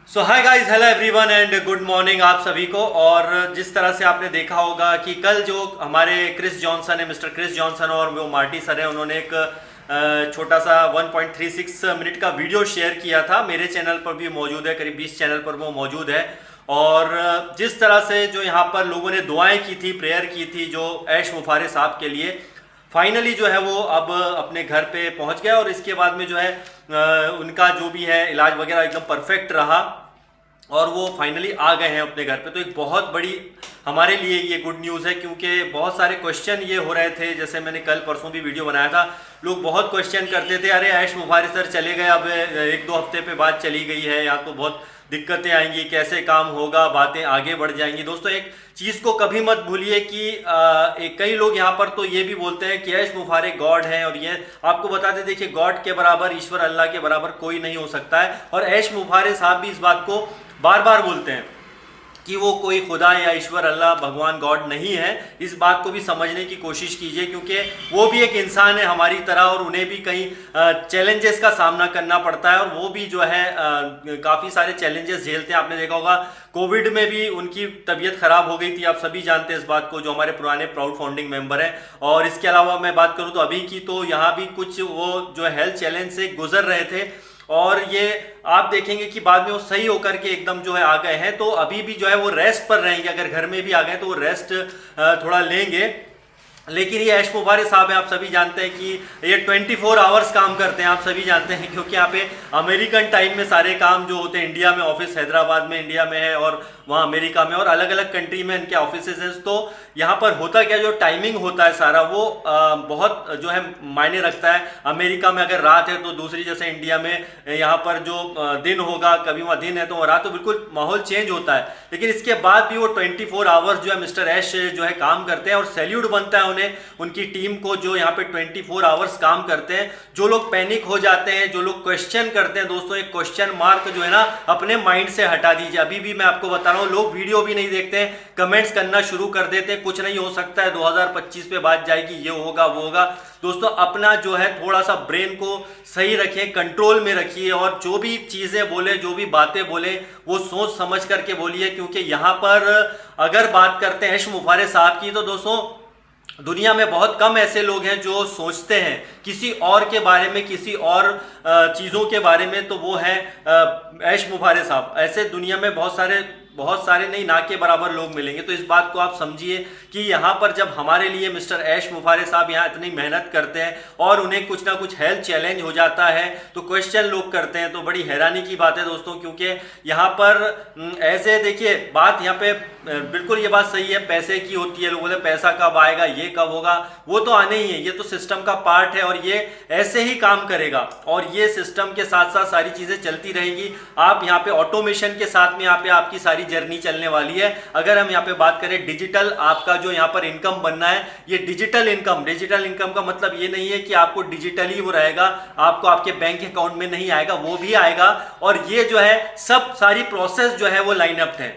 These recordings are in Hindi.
So hi guys, hello everyone and good morning आप सभी को। और जिस तरह से आपने देखा होगा कि कल जो हमारे क्रिस जॉनसन है, मिस्टर क्रिस जॉनसन और वो मार्टी सर है, उन्होंने एक छोटा सा 1.36 मिनट का वीडियो शेयर किया था। मेरे चैनल पर भी मौजूद है, करीब 20 चैनल पर वो मौजूद है। और जिस तरह से जो यहाँ पर लोगों ने दुआएं की थी, प्रेयर की थी जो ऐश मुफारे साहब के लिए, फाइनली जो है वो अब अपने घर पे पहुंच गया। और इसके बाद में जो है उनका जो भी है इलाज वगैरह एकदम परफेक्ट रहा और वो फाइनली आ गए हैं अपने घर पे। तो एक बहुत बड़ी हमारे लिए ये गुड न्यूज़ है, क्योंकि बहुत सारे क्वेश्चन ये हो रहे थे। जैसे मैंने कल परसों भी वीडियो बनाया था, लोग बहुत क्वेश्चन करते थे, अरे ऐश मुफारी सर चले गए, अब एक दो हफ्ते पे बात चली गई है, यहाँ तो बहुत दिक्कतें आएंगी, कैसे काम होगा, बातें आगे बढ़ जाएंगी। दोस्तों एक चीज़ को कभी मत भूलिए कि कई लोग यहाँ पर तो ये भी बोलते हैं कि ऐश मुफारे गॉड हैं, और ये आपको बताते देखिए गॉड के बराबर, ईश्वर अल्लाह के बराबर कोई नहीं हो सकता है। और ऐश मुफारे साहब भी इस बात को बार बार बोलते हैं कि वो कोई खुदा या ईश्वर अल्लाह भगवान गॉड नहीं है। इस बात को भी समझने की कोशिश कीजिए, क्योंकि वो भी एक इंसान है हमारी तरह, और उन्हें भी कई चैलेंजेस का सामना करना पड़ता है, और वो भी जो है काफ़ी सारे चैलेंजेस झेलते हैं। आपने देखा होगा कोविड में भी उनकी तबीयत खराब हो गई थी, आप सभी जानते हैं इस बात को, जो हमारे पुराने प्राउड फाउंडिंग मेंबर हैं। और इसके अलावा मैं बात करूँ तो अभी की, तो यहाँ भी कुछ वो जो हेल्थ चैलेंज से गुजर रहे थे, और ये आप देखेंगे कि बाद में वो सही होकर के एकदम जो है आ गए हैं। तो अभी भी जो है वो रेस्ट पर रहेंगे, अगर घर में भी आ गए तो वो रेस्ट थोड़ा लेंगे। लेकिन ये ऐश मुफारे साहब हैं, आप सभी जानते हैं कि ये 24 आवर्स काम करते हैं, आप सभी जानते हैं, क्योंकि यहाँ पे अमेरिकन टाइम में सारे काम जो होते हैं, इंडिया में ऑफिस हैदराबाद में इंडिया में है, और वहाँ अमेरिका में और अलग अलग कंट्री में इनके ऑफिस हैं। तो यहाँ पर होता क्या, जो टाइमिंग होता है सारा वो बहुत जो है मायने रखता है। अमेरिका में अगर रात है तो दूसरी, जैसे इंडिया में यहाँ पर जो दिन होगा, कभी वहाँ दिन है तो वहाँ रात, तो बिल्कुल माहौल चेंज होता है। लेकिन इसके बाद भी वो 24 आवर्स जो है मिस्टर ऐश जो है काम करते हैं, और सैल्यूट बनता है उन्हें, उनकी टीम को जो यहाँ पे 24 आवर्स काम करते हैं। जो लोग पैनिक हो जाते हैं, जो लोग क्वेश्चन करते हैं, दोस्तों एक क्वेश्चन मार्क जो है ना अपने माइंड से हटा दीजिए। अभी भी मैं आपको बता रहा हूँ, लोग वीडियो भी नहीं देखते हैं, कमेंट्स करना शुरू कर देते हैं, कुछ नहीं हो सकता है, 2025 पे बात जाएगी, ये होगा वो होगा। दोस्तों अपना जो है थोड़ा सा ब्रेन को सही रखें, कंट्रोल में रखिए, और जो भी चीजें बोले, जो भी बातें बोले, वो सोच समझ करके बोलिए। क्योंकि यहाँ पर अगर बात करते हैं ऐश मुफारे साहब की, तो दोस्तों दुनिया में बहुत कम ऐसे लोग हैं जो सोचते हैं किसी और के बारे में, किसी और चीज़ों के बारे में, तो वो है ऐश मुफारे साहब। ऐसे दुनिया में बहुत सारे नहीं, ना के बराबर लोग मिलेंगे। तो इस बात को आप समझिए कि यहाँ पर जब हमारे लिए मिस्टर ऐश मुफारे साहब यहाँ इतनी मेहनत करते हैं और उन्हें कुछ ना कुछ हेल्थ चैलेंज हो जाता है तो क्वेश्चन लोग करते हैं, तो बड़ी हैरानी की बात है दोस्तों। क्योंकि यहाँ पर ऐसे देखिए बात यहाँ पे बिल्कुल ये बात सही है, पैसे की होती है। लोग बोले पैसा कब आएगा, ये कब होगा, वो तो आने ही है, ये तो सिस्टम का पार्ट है, और ये ऐसे ही काम करेगा, और ये सिस्टम के साथ साथ सारी चीज़ें चलती रहेंगी। आप यहाँ पे ऑटोमेशन के साथ में यहाँ पे आपकी सारी जर्नी चलने वाली है। अगर हम यहाँ पे बात करें डिजिटल, आपका जो यहाँ पर इनकम बनना है, ये डिजिटल इनकम का मतलब ये नहीं है कि आपको डिजिटली वो रहेगा, आपको आपके बैंक अकाउंट में नहीं आएगा, वो भी आएगा। और ये जो है सब सारी प्रोसेस जो है वो लाइनअप है।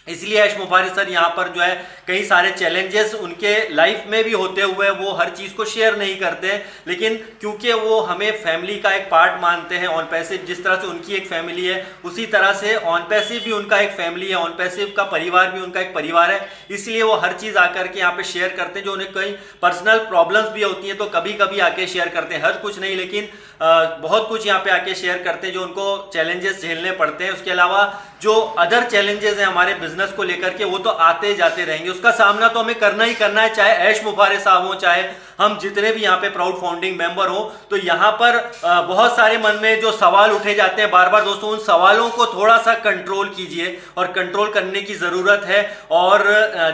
इसलिए ऐश मुफारे सर यहाँ पर जो है कई सारे चैलेंजेस उनके लाइफ में भी होते हुए वो हर चीज़ को शेयर नहीं करते हैं, लेकिन क्योंकि वो हमें फैमिली का एक पार्ट मानते हैं। ऑन पैसिव जिस तरह से उनकी एक फैमिली है, उसी तरह से ऑन पैसिव भी उनका एक फैमिली है, ऑन पैसिव का परिवार भी उनका एक परिवार है। इसलिए वो हर चीज़ आकर के यहाँ पे शेयर करते हैं। जो उन्हें कई पर्सनल प्रॉब्लम्स भी होती हैं तो कभी कभी आके शेयर करते हैं, हर कुछ नहीं, लेकिन बहुत कुछ यहाँ पे आके शेयर करते हैं जो उनको चैलेंजेस झेलने पड़ते हैं। उसके अलावा जो अदर चैलेंजेस हैं हमारे बिजनेस को लेकर के, वो तो आते जाते रहेंगे, उसका सामना तो हमें करना ही करना है, चाहे ऐश मुफारे साहब हो, चाहे हम जितने भी यहाँ पे प्राउड फाउंडिंग मेंबर हो। तो यहाँ पर बहुत सारे मन में जो सवाल उठे जाते हैं बार बार, दोस्तों उन सवालों को थोड़ा सा कंट्रोल कीजिए, और कंट्रोल करने की ज़रूरत है। और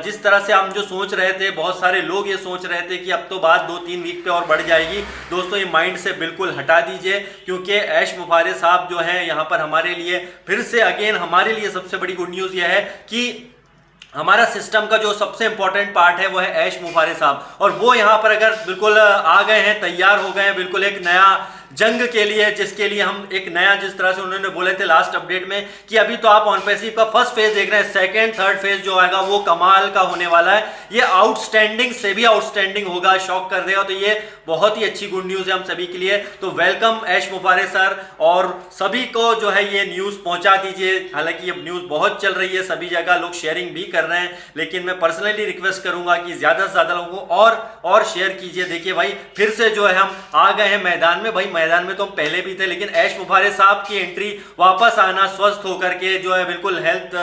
जिस तरह से हम जो सोच रहे थे, बहुत सारे लोग ये सोच रहे थे कि अब तो बात 2-3 वीक पे और बढ़ जाएगी, दोस्तों ये माइंड से बिल्कुल हटा दीजिए। क्योंकि ऐश मुफारे साहब जो है यहाँ पर हमारे लिए फिर से अगेन, हमारे लिए सबसे बड़ी गुड न्यूज़ यह है कि हमारा सिस्टम का जो सबसे इंपॉर्टेंट पार्ट है वो है ऐश मुफारे साहब, और वो यहाँ पर अगर बिल्कुल आ गए हैं, तैयार हो गए हैं, बिल्कुल एक नया जंग के लिए, जिसके लिए हम एक नया, जिस तरह से उन्होंने बोले थे लास्ट अपडेट में कि अभी तो आप ऑन पैसिव का फर्स्ट फेज देख रहे हैं, सेकंड थर्ड फेज जो आएगा वो कमाल का होने वाला है, ये आउटस्टैंडिंग से भी आउटस्टैंडिंग होगा, शॉक कर देगा। तो ये बहुत ही अच्छी गुड न्यूज है हम सभी के लिए। तो वेलकम ऐश मुबारक सर, और सभी को जो है ये न्यूज पहुंचा दीजिए। हालांकि ये न्यूज बहुत चल रही है, सभी जगह लोग शेयरिंग भी कर रहे हैं, लेकिन मैं पर्सनली रिक्वेस्ट करूंगा कि ज्यादा से ज्यादा लोगों को और शेयर कीजिए। देखिए भाई, फिर से जो है हम आ गए हैं मैदान में। भाई मैदान में तो हम पहले भी थे, लेकिन ऐश मुबारक साहब की एंट्री, वापस आना स्वस्थ होकर के, जो है बिल्कुल हेल्थ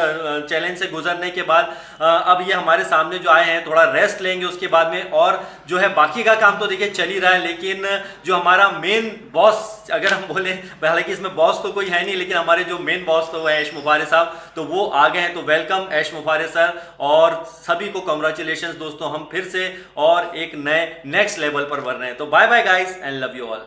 चैलेंज से गुजरने के बाद अब ये हमारे सामने जो आए हैं, थोड़ा रेस्ट लेंगे उसके बाद में, और जो है बाकी का काम तो देखिए चल ही रहा है, लेकिन जो हमारा मेन बॉस, अगर हम बोले, हालांकि इसमें बॉस तो कोई है नहीं, लेकिन हमारे जो मेन बॉस तो है ऐश मुबारक साहब, तो वो आ गए हैं। तो वेलकम ऐश मुबारक सर, और सभी को कॉन्ग्रेचुलेशंस दोस्तों, हम फिर से और एक नए नेक्स्ट लेवल पर बढ़ रहे हैं। तो bye bye guys and love you all.